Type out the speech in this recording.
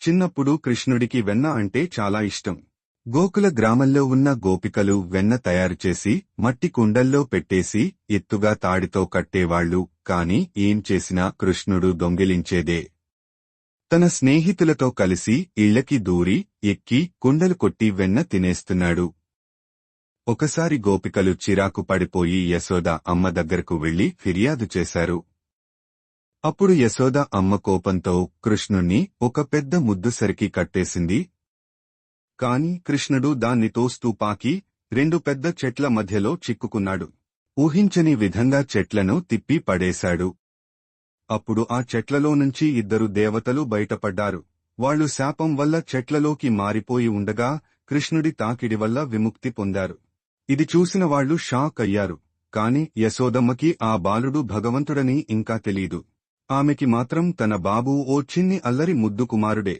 చిన్నప్పుడు కృష్ణుడికి వెన్న అంటే చాలా ఇష్టం. గోకుల గ్రామంలో ఉన్న గోపికలు వెన్న తయారుచేసి మట్టి కుండల్లో పెట్టేసి ఎత్తుగా తాడితో కట్టేవాళ్లు. కాని ఏం చేసినా కృష్ణుడు దొంగిలించేదే. తన స్నేహితులతో కలిసి ఇళ్లకి దూరి ఎక్కి కుండలు కొట్టి వెన్న తినేస్తున్నాడు. ఒకసారి గోపికలు చిరాకు పడిపోయి యశోద అమ్మ దగ్గరకు వెళ్లి ఫిర్యాదు చేశారు. అప్పుడు యశోద అమ్మ కోపంతో కృష్ణుణ్ణి ఒక పెద్ద ముద్దుసరికి కట్టేసింది. కాని కృష్ణుడు దాన్ని తోస్తూ పాకి 2 పెద్ద చెట్ల మధ్యలో చిక్కుకున్నాడు. ఊహించని విధంగా చెట్లను తిప్పి పడేశాడు. అప్పుడు ఆ చెట్లలో నుంచి 2 దేవతలు బయటపడ్డారు. వాళ్లు శాపం వల్ల చెట్లలోకి మారిపోయి ఉండగా కృష్ణుడి తాకిడి వల్ల విముక్తి పొందారు. ఇది చూసిన వాళ్లు షాక్ అయ్యారు. కాని యశోదమ్మకి ఆ బాలుడు భగవంతుడని ఇంకా తెలీదు. ఆమెకి మాత్రం తన బాబు ఓ చిన్ని అల్లరి ముద్దు కుమారుడే.